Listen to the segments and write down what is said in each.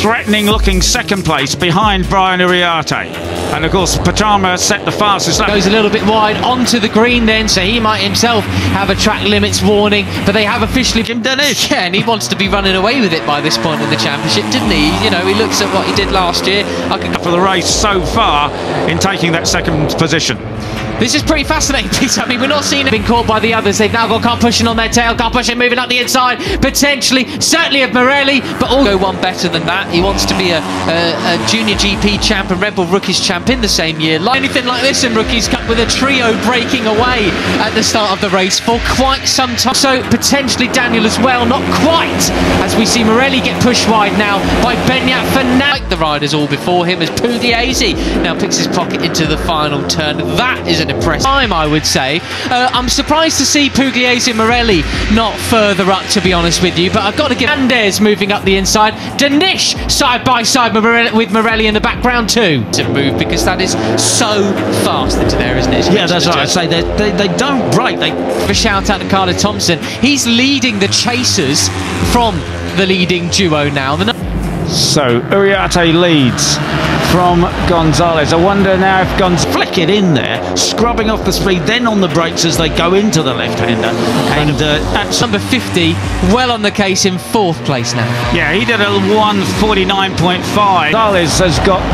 threatening looking second place behind Brian Uriarte. And of course Pratama set the fastest lap. Goes a little bit wide onto the green then, so he might himself have a track limits warning, but they have officially done it. Yeah, and he wants to be running away with it by this point in the championship, didn't he? You know, he looks at what he did last year. For the race so far in taking that second position. This is pretty fascinating, Peter. I mean, we're not seeing it being caught by the others. They've now got car pushing on their tail, car pushing moving up the inside, potentially, certainly of Morelli, but all go one better than that. He wants to be a Junior GP champ and Red Bull Rookies champ in the same year. Like anything like this in Rookies Cup, with a trio breaking away at the start of the race for quite some time. So potentially Daniel as well, not quite, as we see Morelli get pushed wide now by Benyat Fernandez. Like the riders all before him, as Pugliese now picks his pocket into the final turn. That is an impressive time, I would say. I'm surprised to see Pugliese and Morelli not further up, to be honest with you, but I've got to give Andes moving up the inside. Danish side by side with Morelli in the background too. To move, because that is so fast into there, isn't it? Yeah, that's right. I say they don't break. They give a shout out to Carter Thompson. He's leading the chasers from the leading duo now. So Uriarte leads from Gonzalez. I wonder now if Gonzalez flick it in there, scrubbing off the speed, then on the brakes as they go into the left-hander. And that's number 50, well on the case in 4th place now. Yeah, he did a 1:49.5. Gonzalez has got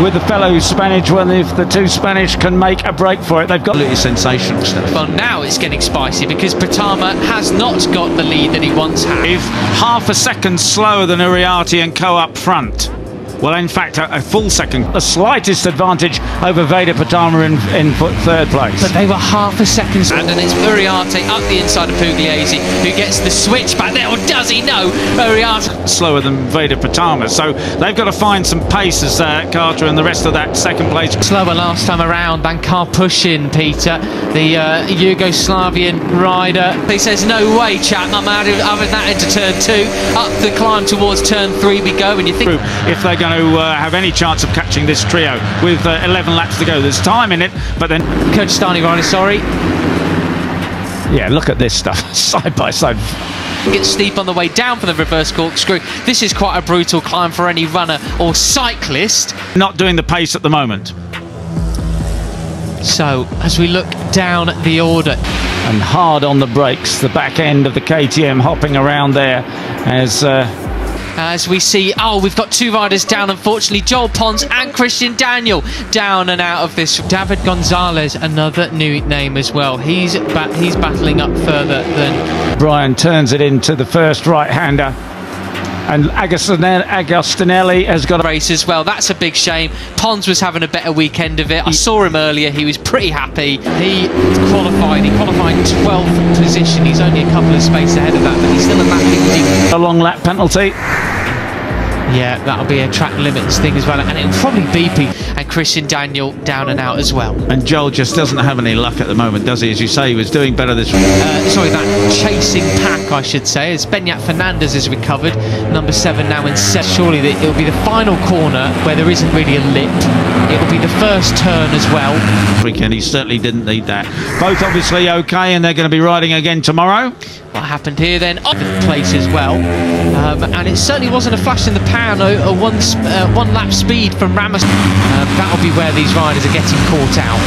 with the fellow Spanish one. If the two Spanish can make a break for it, they've got really sensational stuff. Well, now it's getting spicy because Pratama has not got the lead that he once had. If half a second slower than Uriarte and Co up front. Well, in fact, a full second. The slightest advantage over Veda Pratama in 3rd place. But they were half a second. And it's Uriarte up the inside of Pugliese, who gets the switch back there. Or does he? No. Uriarte slower than Veda Pratama. So they've got to find some pace as Carter and the rest of that second place. Slower last time around than Karpushin, Peter, the Yugoslavian rider. He says, no way, chap, I'm out of that into turn 2. Up the climb towards turn 3 we go. And you think if they're going to have any chance of catching this trio with 11 laps to go, there's time in it, but then Kyrgyzstani rider, sorry. Yeah, look at this stuff, side by side. Gets steep on the way down for the reverse corkscrew. This is quite a brutal climb for any runner or cyclist. Not doing the pace at the moment. So, as we look down the order. And hard on the brakes, the back end of the KTM hopping around there as we see, we've got 2 riders down, unfortunately. Joel Pons and Christian Daniel down and out of this. David Gonzalez, another new name as well. He's battling up further than... Brian turns it into the first right-hander. And Agostinelli has got a race as well. That's a big shame. Pons was having a better weekend of it. I saw him earlier. He was pretty happy. He qualified 12th position. He's only a couple of spaces ahead of that, but he's still a lap leading. A long lap penalty. Yeah, that'll be a track limits thing as well, and it'll probably be and Christian Daniel down and out as well. And Joel just doesn't have any luck at the moment, does he? As you say, he was doing better this week. Sorry, that chasing pack, I should say, as Benyat Fernandez is recovered. Number 7 now in 7. Surely it'll be the final corner where there isn't really a lip. It'll be the first turn as well. Weekend, he certainly didn't need that. Both obviously okay, and they're going to be riding again tomorrow. What happened here then? Up the place as well, and it certainly wasn't a flash in the pan. A one lap speed from Rampas. That'll be where these riders are getting caught out.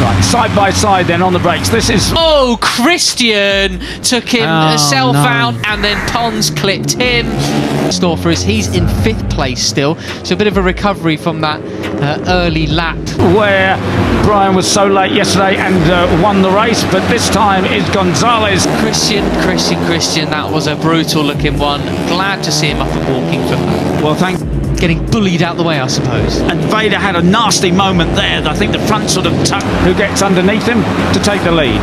Right, side by side then on the brakes. This is... Oh, Christian took himself out, and then Pons clipped him. Store for us, he's in 5th place still, so a bit of a recovery from that early lap. Where Brian was so late yesterday and won the race, but this time is Gonzalez. Christian, that was a brutal looking one. Glad to see him up and walking from that. Well, getting bullied out the way, I suppose. And Veda had a nasty moment there. I think the front sort of tuck, who gets underneath him to take the lead.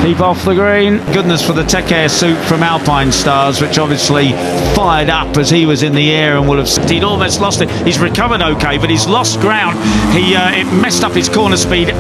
Keep off the green. Goodness for the Tech Air suit from Alpine Stars, which obviously fired up as he was in the air and will have... He'd almost lost it. He's recovered okay, but he's lost ground. It messed up his corner speed.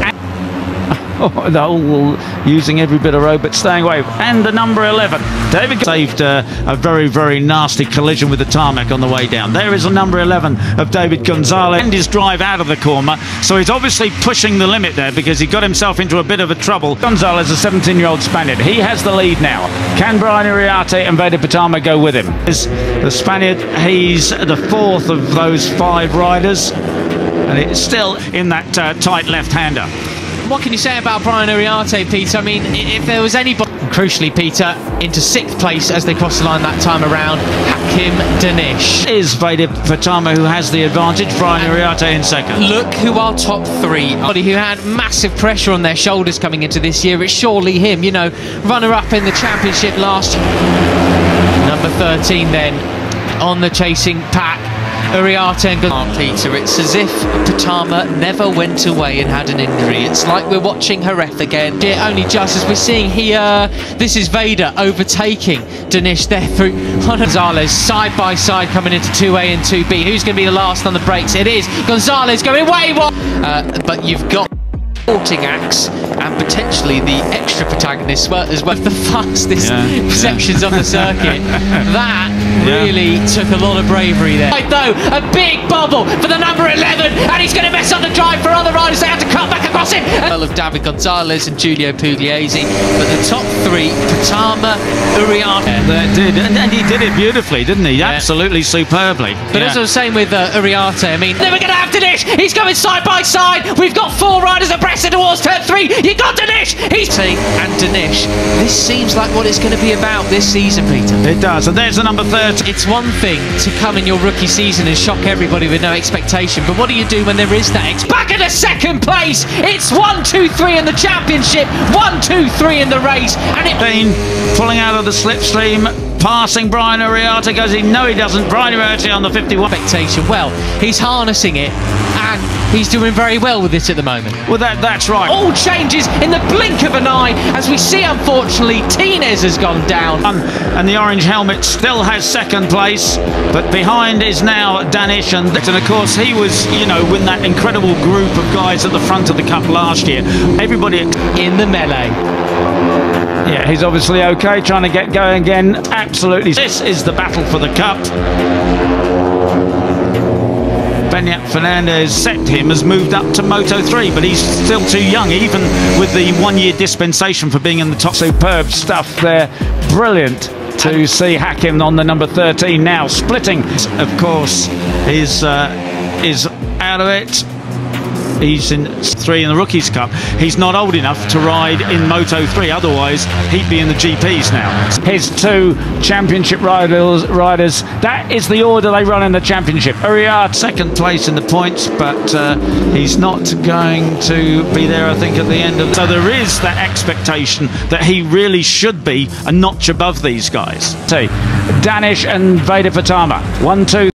the whole using every bit of road but staying away. And the number 11, David, saved a very, very nasty collision with the tarmac on the way down. There is a number 11 of David Gonzalez and his drive out of the corner. So he's obviously pushing the limit there because he got himself into a bit of a trouble. Gonzalez, a 17-year-old Spaniard. He has the lead now. Can Brian Uriarte and Veda Pratama go with him? The Spaniard, he's the fourth of those 5 riders. And it's still in that tight left-hander. What can you say about Brian Uriarte, Peter? I mean, if there was anybody... Crucially, Peter, into 6th place as they cross the line that time around, Hakim Danish. Is Veda Pratama who has the advantage, Brian Uriarte in 2nd. Look who our top 3 are, who had massive pressure on their shoulders coming into this year. It's surely him, you know, runner-up in the championship last year. Number 13 then, on the chasing pack. Uriarte and Peter, it's as if Pratama never went away and had an injury. It's like we're watching Jerez again. Only just as we're seeing here, this is Veda overtaking Danish there through Gonzalez side by side coming into 2A and 2B. Who's going to be the last on the brakes? It is Gonzalez going way wide. But you've got sporting acts and potentially the extra protagonists as well, the fastest sections of the circuit. That really took a lot of bravery there. Right, though, a big bubble for the number 11, and he's going to mess up the drive for other riders. They have to cut back across him. Of David Gonzalez and Giulio Pugliese, but the top 3, Pratama, Uriarte. That did, and he did it beautifully, didn't he? Absolutely superbly. But as I was saying with Uriarte, I mean, then we're going to have Danish. He's going side by side. We've got 4 riders abreast towards turn 3. You got Danish. He's saying, and Danish. This seems like what it's going to be about this season, Peter. It does, and there's the number 30. It's one thing to come in your rookie season and shock everybody with no expectation, but what do you do when there is that back in a 2nd place? It's 1, 2, 3 in the championship, 1, 2, 3 in the race, and it been pulling out of the slipstream, passing Brian Uriarte, goes he? No, he doesn't. Brian Uriarte on the 51. Expectation. Well, he's harnessing it, and he's doing very well with it at the moment. Well, that's right. All changes in the blink of an eye, as we see, unfortunately, Tinez has gone down. And the orange helmet still has 2nd place, but behind is now Danish, and of course he was, you know, with that incredible group of guys at the front of the cup last year. Everybody in the melee. Yeah, he's obviously okay, trying to get going again. Absolutely. This is the battle for the cup. Benyat Fernandez set him, has moved up to Moto 3, but he's still too young, even with the 1-year dispensation for being in the top. Superb stuff there. Brilliant to see Hakim on the number 13 now, splitting. Of course, is out of it. He's in 3 in the Rookies Cup. He's not old enough to ride in Moto 3, otherwise he'd be in the GPs now. His 2 championship riders, that is the order they run in the championship. Uriarte 2nd place in the points, but he's not going to be there, I think, at the end of. So there is that expectation that he really should be a notch above these guys. See, Danish and Veda Pratama, 1, 2.